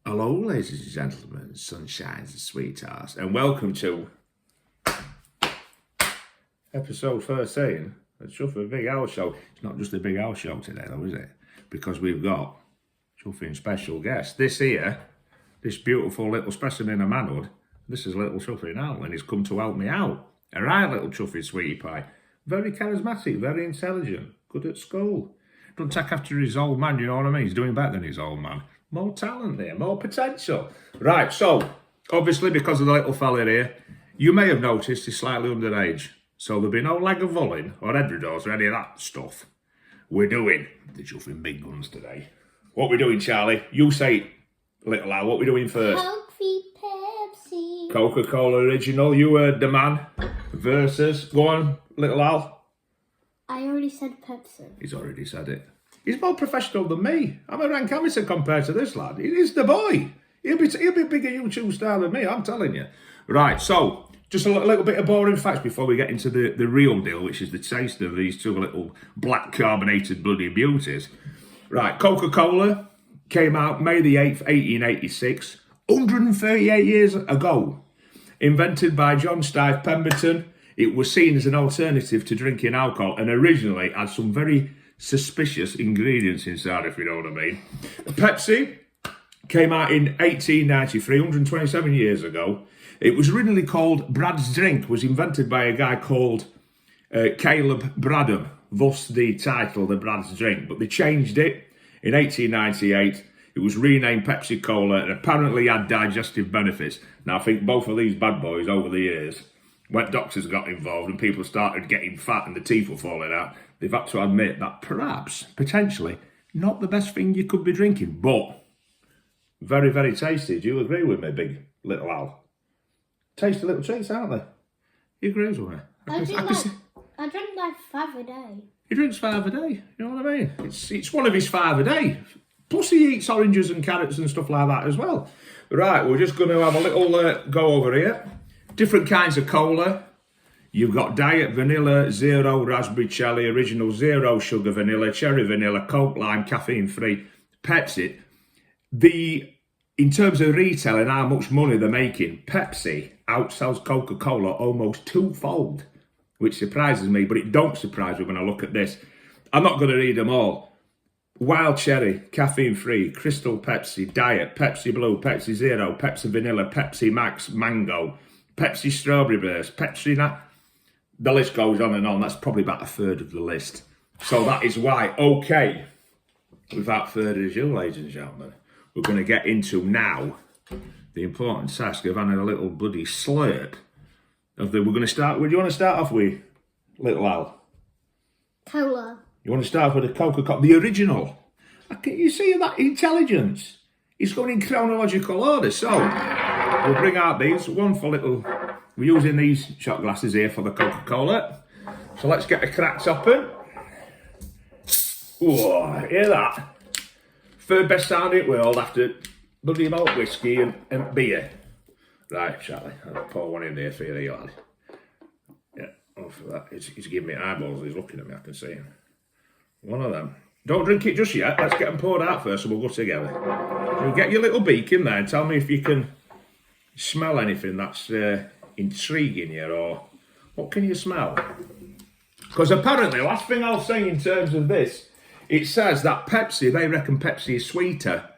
Hello, ladies and gentlemen, sunshines and sweethearts, and welcome to episode 13 of Chuffy Big Owl Show. It's not just a Big Owl Show today, though, is it? Because we've got Chuffy and special guest. This beautiful little specimen of manhood, this is little Chuffy now, and he's come to help me out. All right, little Chuffy, sweetie pie. Very charismatic, very intelligent, good at school. Doesn't take after his old man, you know what I mean? He's doing better than his old man. More talent there, more potential. Right, so, obviously because of the little fella here, you may have noticed he's slightly underage. So there'll be no leg of volleying or edredors or any of that stuff. We're doing the Chuffing Big Guns today. What we doing, Charlie? You say it, little Al, what we doing first? Coke Pepsi. Coca-Cola original, you heard the man. Versus, go on, little Al. I already said Pepsi. He's already said it. He's more professional than me. I'm a rank amateur compared to this lad. He's the boy. He'll be a bigger YouTube star than me, I'm telling you. Right, so, just a little bit of boring facts before we get into the real deal, which is the taste of these two little black carbonated bloody beauties. Right, Coca-Cola came out May the 8th, 1886, 138 years ago. Invented by John Stive Pemberton, it was seen as an alternative to drinking alcohol and originally had some very suspicious ingredients inside, if you know what I mean. Pepsi came out in 1893, 127 years ago. It was originally called Brad's Drink, was invented by a guy called Caleb Bradham, thus the title, the Brad's Drink. But they changed it in 1898. It was renamed Pepsi Cola and apparently had digestive benefits. Now, I think both of these bad boys over the years, when doctors got involved and people started getting fat and the teeth were falling out, they've had to admit that perhaps, potentially, not the best thing you could be drinking, but very, very tasty. Do you agree with me, big little Al? Tasty little treats, aren't they? He agrees with me. I drink like 5 a day. He drinks 5 a day, you know what I mean? It's one of his 5 a day. Plus he eats oranges and carrots and stuff like that as well. Right, we're just going to have a little go over here. Different kinds of cola. You've got Diet Vanilla, Zero, Raspberry Cherry, Original, Zero Sugar Vanilla, Cherry Vanilla, Coke Lime, Caffeine Free, Pepsi. In terms of retail and how much money they're making, Pepsi outsells Coca-Cola almost twofold, which surprises me, but it don't surprise me when I look at this. I'm not going to read them all. Wild Cherry, Caffeine Free, Crystal Pepsi, Diet, Pepsi Blue, Pepsi Zero, Pepsi Vanilla, Pepsi Max, Mango, Pepsi Strawberry Burst, Pepsi Nut. The list goes on and on. That's probably about a third of the list. So that is why, okay, without further ado, ladies and gentlemen, we're going to get into now the important task of having a little bloody slurp of the. We're going to start. Where do you want to start off with, little Al? Cola. You want to start off with the Coca-Cola, the original. You see that intelligence? It's going in chronological order. So we'll bring out these. One for little. We're using these shot glasses here for the Coca-Cola. So let's get the cracks open. Oh, hear that? Third best sound in the world after bloody malt whiskey and beer. Right, Charlie, I'll pour one in there for you, lad. Yeah, off for that. He's giving me eyeballs. He's looking at me, I can see him. One of them. Don't drink it just yet. Let's get them poured out first and we'll go together. You get your little beak in there and tell me if you can smell anything that's intriguing you, or what can you smell? Because apparently, last thing I'll say in terms of this, it says that Pepsi, they reckon Pepsi is sweeter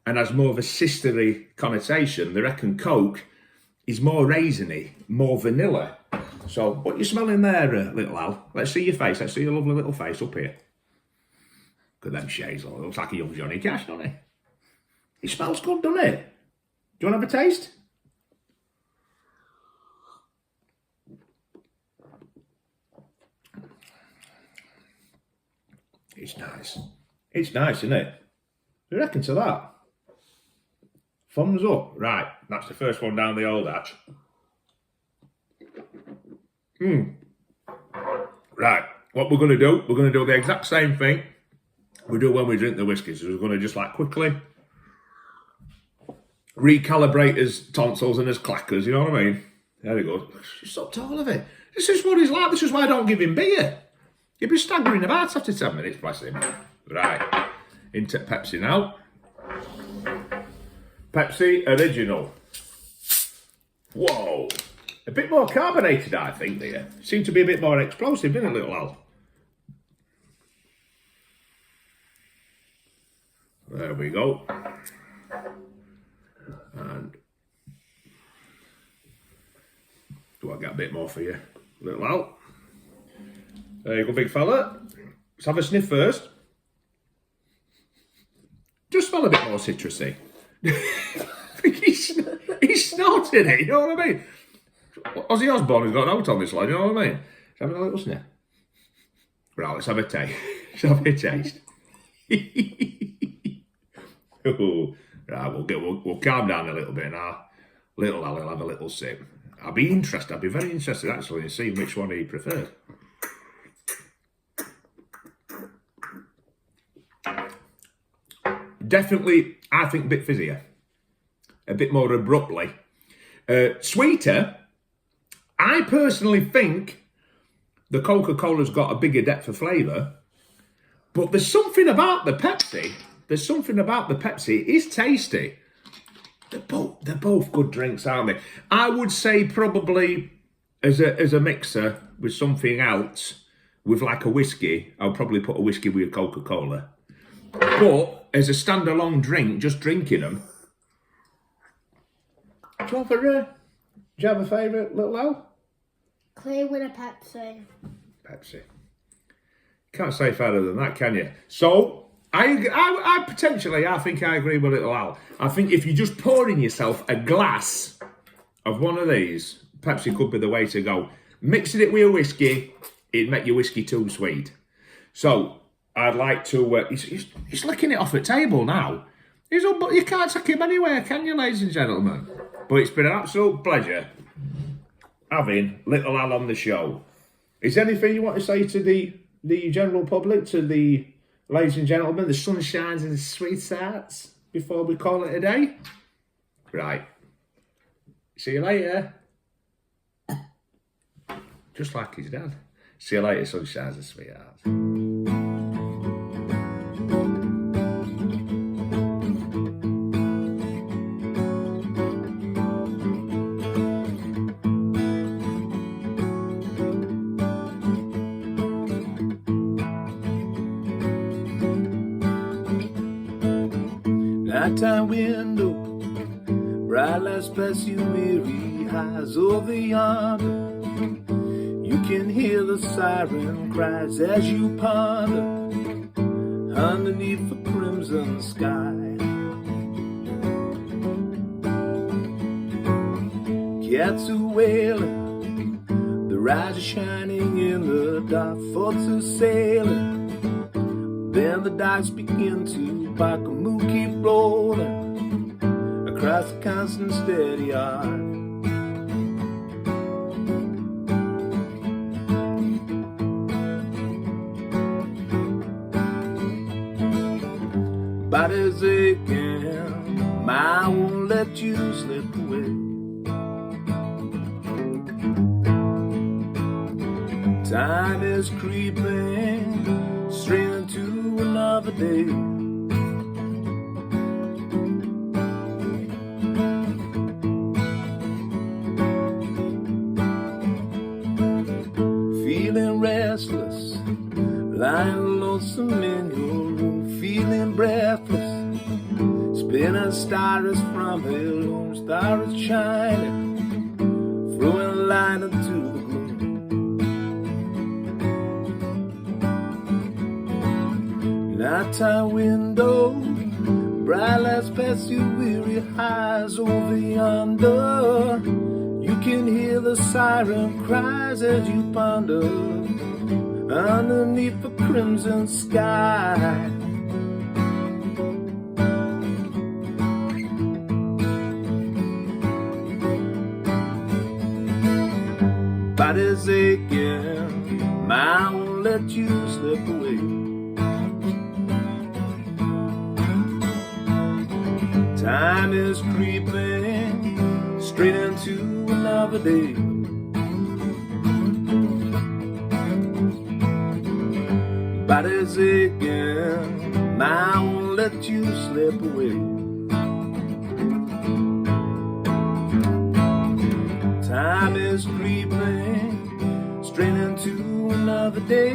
and has more of a sisterly connotation. They reckon Coke is more raisiny, more vanilla. So, what you smelling there, little Al? Let's see your face. Let's see your lovely little face up here. Look at them shades. It looks like a young Johnny Cash, doesn't it? It smells good, doesn't it? Do you want to have a taste? It's nice. It's nice, isn't it? You reckon to that? Thumbs up. Right, that's the first one down the old hatch. Right, what we're going to do, we're going to do the exact same thing we do when we drink the whiskey. So we're going to just like quickly recalibrate his tonsils and his clackers, you know what I mean? There he goes. He's so tall of it. This is what he's like. This is why I don't give him beer. He'd be staggering about after 10 minutes, bless him. Right, into Pepsi now. Pepsi Original. Whoa. A bit more carbonated, I think, there. Seemed to be a bit more explosive, didn't it, little Al? There we go. And do I get a bit more for you, little Al? There you go, big fella. Let's have a sniff first. Just smell a bit more citrusy. he's snorting it, you know what I mean? Ozzy Osbourne has got an out on this line, you know what I mean? Let's have a little sniff. Right, let's have a taste. Let's have a taste. Ooh, right, we'll calm down a little bit now. Little Al will have a little sip. I'd be very interested actually in seeing which one he prefers. Definitely, I think a bit fizzier. A bit more abruptly. Sweeter. I personally think the Coca-Cola's got a bigger depth of flavour. But there's something about the Pepsi. It is tasty. They're both good drinks, aren't they? I would say probably as a mixer with something else, with like a whiskey, I'll probably put a whiskey with Coca-Cola. But as a standalone drink, just drinking them. Do you have a favourite, little Al? Clear with a Pepsi. Pepsi. Can't say fairer than that, can you? So, I potentially, I think I agree with little Al. I think if you're just pouring yourself a glass of one of these, Pepsi could be the way to go. Mixing it with a whiskey, it'd make your whiskey too sweet. So, I'd like to... he's licking it off the table now. You can't take him anywhere, can you, ladies and gentlemen? But it's been an absolute pleasure having little Al on the show. Is there anything you want to say to the general public, to the ladies and gentlemen, the sunshines and the sweethearts, before we call it a day? Right. See you later. Just like his dad. See you later, sunshines and sweethearts. Nighttime window, bright lights pass you weary eyes over yonder. You can hear the siren cries as you ponder underneath the crimson sky. Cats are wailing, the eyes are shining in the dark, thoughts are sailing. Then the dice begin to bark, a moon keep rolling across the constant steady arc. Body's aching, mind won't let you slip away. Time is creeping straight into another day. Feeling restless, lying lonesome in your room, feeling breathless, spinning stars from hell, stars shining, throwing light into the gloom. Nighttime window, bright lights pass you weary eyes over yonder. You can hear the siren cries as you ponder underneath the crimson sky. Body's aching, mind won't let you slip away. Time is creeping straight into another day. Body's aching, mind won't let you slip away. time is creeping straight into another day.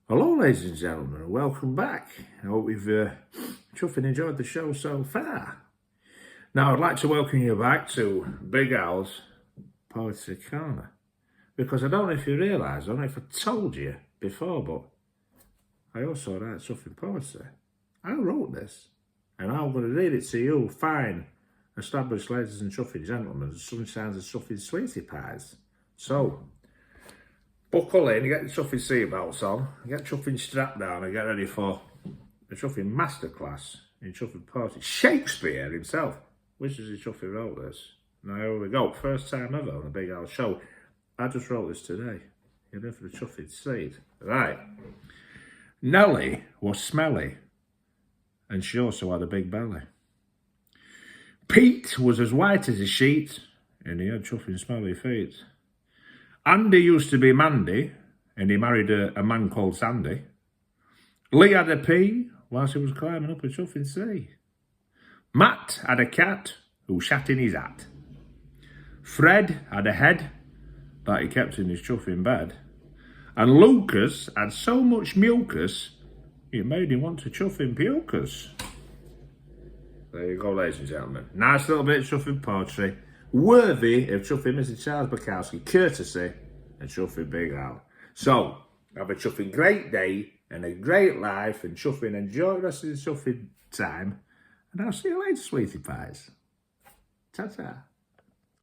Hello, ladies and gentlemen, and welcome back. I hope you've chuffing enjoyed the show so far. Now, I'd like to welcome you back to Big Al's Poetry Corner, because I don't know if you realise, I don't know if I told you before, but I also write chuffing poetry. I wrote this, and I'm going to read it to you, fine, established ladies and chuffing gentlemen, sunshines and chuffing sweetie pies. So, buckle in, get your chuffing seatbelts on, get chuffing strapped down and get ready for a chuffing masterclass in chuffing poetry. Shakespeare himself wishes he chuffing wrote this. Now here we go, first time ever on a Big Al show. I just wrote this today. You're in for the chuffing seat. Right. Nellie was smelly, and she also had a big belly. Pete was as white as a sheet, and he had chuffing smelly feet. Andy used to be Mandy, and he married a man called Sandy. Lee had a pea whilst he was climbing up a chuffing sea. Matt had a cat who shat in his hat. Fred had a head that he kept in his chuffing bed. And Lucas had so much mucus, it made him want to chuffing pucus. There you go, ladies and gentlemen. Nice little bit of chuffing poetry. Worthy of chuffing Mr. Charles Bukowski, courtesy and chuffing Big Al. So, have a chuffing great day and a great life, and chuffing enjoy the rest of the chuffing time. And I'll see you later, sweetie pies. Ta-ta.